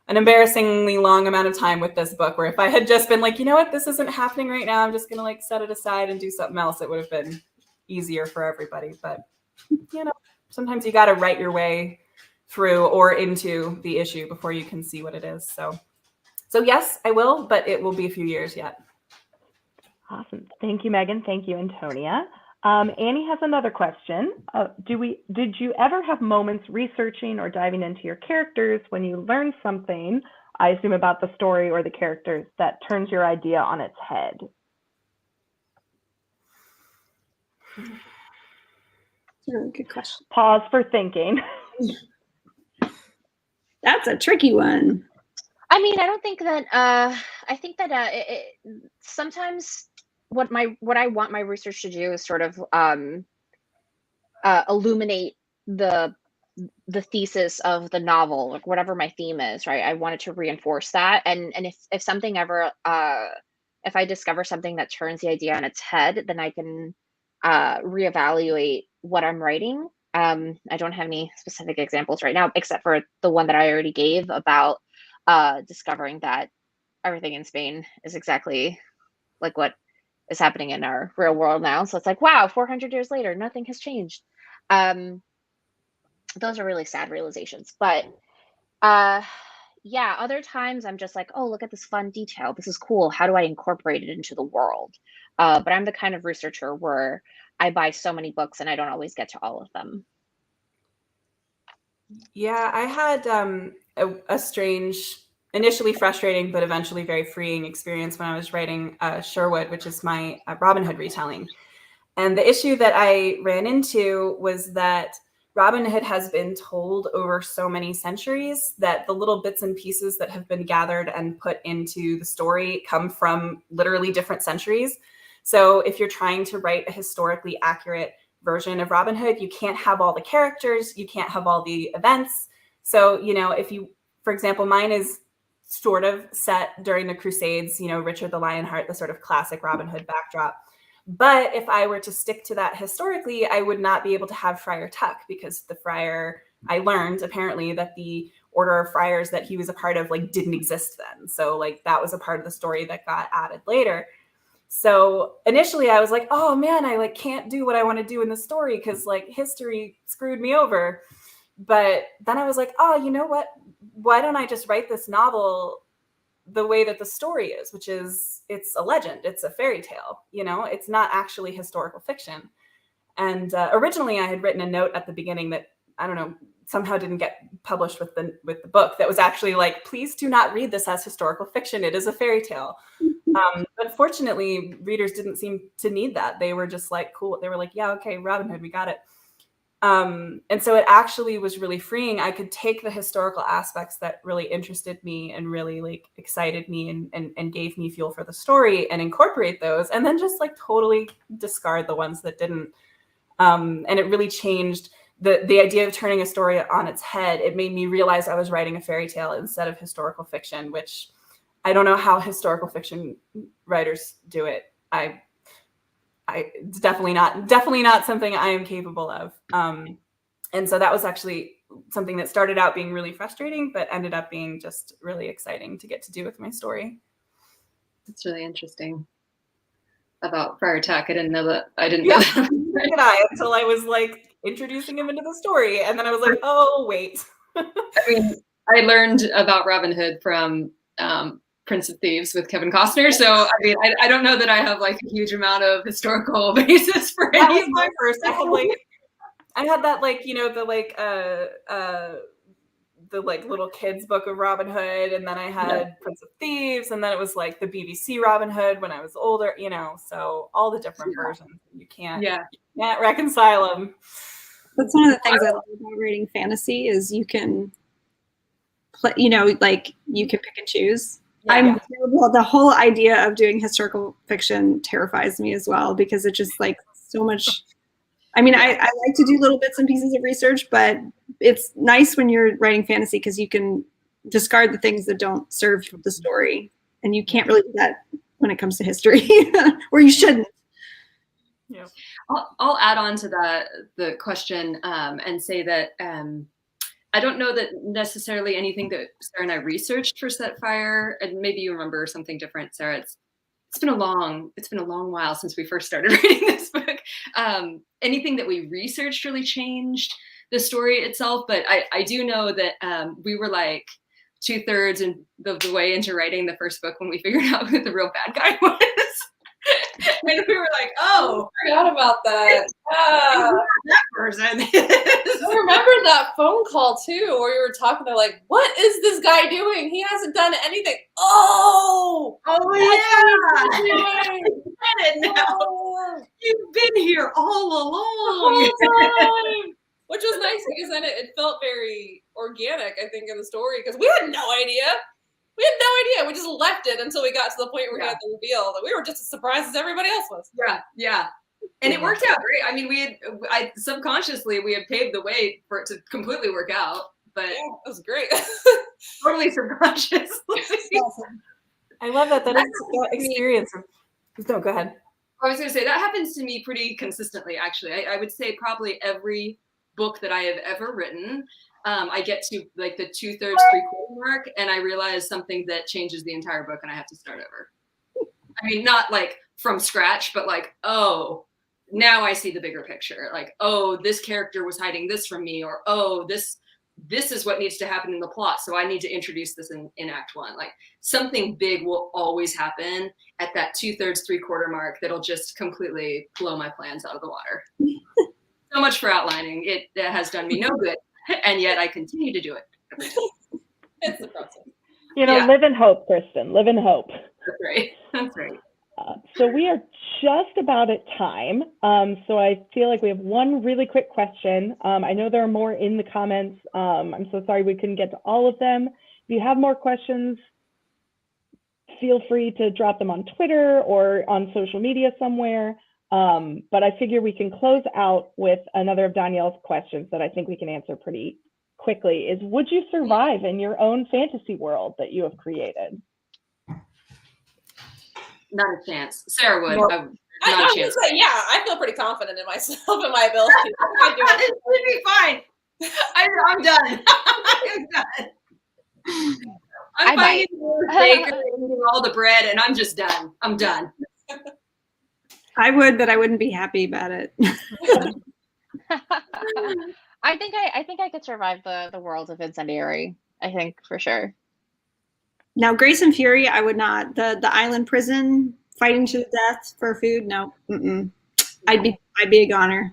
an embarrassingly long amount of time with this book, where if I had just been like, you know what, this isn't happening right now, I'm just going to like set it aside and do something else, it would have been easier for everybody. But, you know, sometimes you got to write your way through or into the issue before you can see what it is. So yes, I will, but it will be a few years yet. Awesome. Thank you, Meagan. Thank you, Antonia. Annie has another question. Did you ever have moments researching or diving into your characters when you learned something, I assume about the story or the characters, that turns your idea on its head? Good question. Pause for thinking. That's a tricky one. I mean, I don't think that. I think that sometimes what I want my research to do is sort of illuminate the thesis of the novel, like whatever my theme is, right? I wanted to reinforce that, and if something ever, if I discover something that turns the idea on its head, then I can reevaluate what I'm writing. I don't have any specific examples right now, except for the one that I already gave about discovering that everything in Spain is exactly like what is happening in our real world now. So it's like, wow, 400 years later, nothing has changed. Those are really sad realizations. But yeah, other times I'm just like, oh, look at this fun detail. This is cool. How do I incorporate it into the world? But I'm the kind of researcher where I buy so many books and I don't always get to all of them. Yeah, I had a strange, initially frustrating, but eventually very freeing experience when I was writing Sherwood, which is my Robin Hood retelling. And the issue that I ran into was that Robin Hood has been told over so many centuries that the little bits and pieces that have been gathered and put into the story come from literally different centuries. So if you're trying to write a historically accurate version of Robin Hood, you can't have all the characters, you can't have all the events. So, you know, if you, for example, mine is sort of set during the Crusades, you know, Richard the Lionheart, the sort of classic Robin Hood backdrop. But if I were to stick to that historically, I would not be able to have Friar Tuck, because the friar, I learned apparently that the order of friars that he was a part of like didn't exist then. So like that was a part of the story that got added later. So initially I was like, oh man, I like can't do what I want to do in the story because like history screwed me over. But then I was like, oh, you know what? Why don't I just write this novel the way that the story is, which is it's a legend, it's a fairy tale, you know, it's not actually historical fiction. And originally I had written a note at the beginning that, I don't know, somehow didn't get published with the book, that was actually like, please do not read this as historical fiction, it is a fairy tale. But fortunately readers didn't seem to need that. They were just like, cool, they were like, yeah, okay, Robin Hood, we got it. And so it actually was really freeing. I could take the historical aspects that really interested me and really like excited me and gave me fuel for the story and incorporate those, and then just like totally discard the ones that didn't. And it really changed the idea of turning a story on its head. It made me realize I was writing a fairy tale instead of historical fiction, which I don't know how historical fiction writers do it. It's definitely not something I am capable of. And so that was actually something that started out being really frustrating, but ended up being just really exciting to get to do with my story. It's really interesting about Friar Tuck. I didn't know that. Did I until I was like introducing him into the story, and then I was like, oh wait. I mean, I learned about Robin Hood from Prince of Thieves with Kevin Costner. So I mean, I don't know that I have like a huge amount of historical basis for that any was my first. I had that like, you know, the like little kids book of Robin Hood, and then I had Prince of Thieves, and then it was like the BBC Robin Hood when I was older, you know, so all the different versions. You can't reconcile them. That's one of the things I love about reading fantasy is you can play, you know, like you can pick and choose. The whole idea of doing historical fiction terrifies me as well, because it's just like so much. I mean, I like to do little bits and pieces of research, but it's nice when you're writing fantasy because you can discard the things that don't serve the story, and you can't really do that when it comes to history, or you shouldn't. Yeah, I'll add on to the question and say that I don't know that necessarily anything that Sarah and I researched for Setfire, and maybe you remember something different, Sarah. It's been a long while since we first started reading this book. Anything that we researched really changed the story itself, but I do know that we were like 2/3 in the way into writing the first book when we figured out who the real bad guy was. And we were like, oh, I forgot about that. That person. I remember that phone call too, where you were talking to like, what is this guy doing? He hasn't done anything. Oh yeah. You've been here all along. Which was nice because then it felt very organic, I think, in the story, because we had no idea. We just left it until we got to the point where we had the reveal that we were just as surprised as everybody else was. Yeah. And it worked out great. I mean, subconsciously we had paved the way for it to completely work out, but it was great. Totally subconsciously. Awesome. I love that. That is that experience. No, go ahead. I was going to say that happens to me pretty consistently, actually. I would say probably every book that I have ever written, I get to like the 2/3, 3/4 mark, and I realize something that changes the entire book, and I have to start over. I mean, not like from scratch, but like, oh, now I see the bigger picture. Like, oh, this character was hiding this from me, or oh, this is what needs to happen in the plot, so I need to introduce this in Act 1. Like, something big will always happen at that 2/3, 3/4 mark that'll just completely blow my plans out of the water. So much for outlining. It has done me no good, and yet I continue to do it. It's the process. You know, live in hope, Kristen. Live in hope. That's right. So we are just about at time. So I feel like we have one really quick question. I know there are more in the comments. I'm so sorry we couldn't get to all of them. If you have more questions, feel free to drop them on Twitter or on social media somewhere. But I figure we can close out with another of Danielle's questions that I think we can answer pretty quickly. Is, would you survive in your own fantasy world that you have created? Not a chance. Sarah would. Nope. Not a chance. Say, yeah, I feel pretty confident in myself and my ability. It would be fine. I'm done. I'm done. I'm finding the baker eating all the bread, and I'm just done. I'm done. I would, but I wouldn't be happy about it. I think I could survive the world of Incendiary. I think for sure. Now, Grace and Fury, I would not. The island prison, fighting to the death for food, no. I'd be a goner.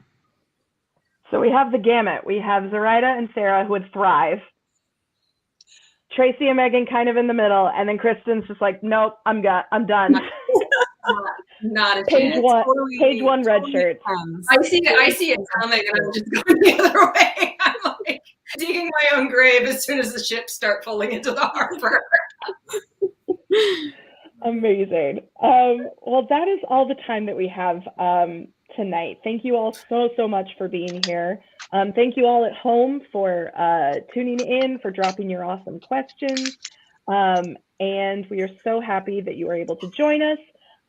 So we have the gamut. We have Zoraida and Sarah who would thrive. Tracy and Meagan kind of in the middle, and then Kristen's just like, nope, I'm done. Not a Page chance. one, Totally- page one red totally shirt. depends. I see it coming, and I'm just going the other way. I'm like digging my own grave as soon as the ships start pulling into the harbor. Amazing. Well, that is all the time that we have tonight. Thank you all so much for being here. Thank you all at home for tuning in, for dropping your awesome questions. And we are so happy that you were able to join us.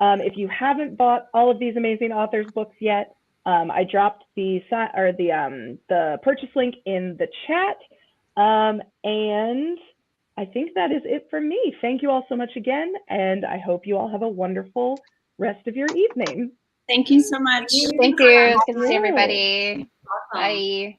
If you haven't bought all of these amazing authors' books yet, I dropped the purchase link in the chat. And I think that is it for me. Thank you all so much again, and I hope you all have a wonderful rest of your evening. Thank you so much. Thank you. It's good to see everybody. Awesome. Bye.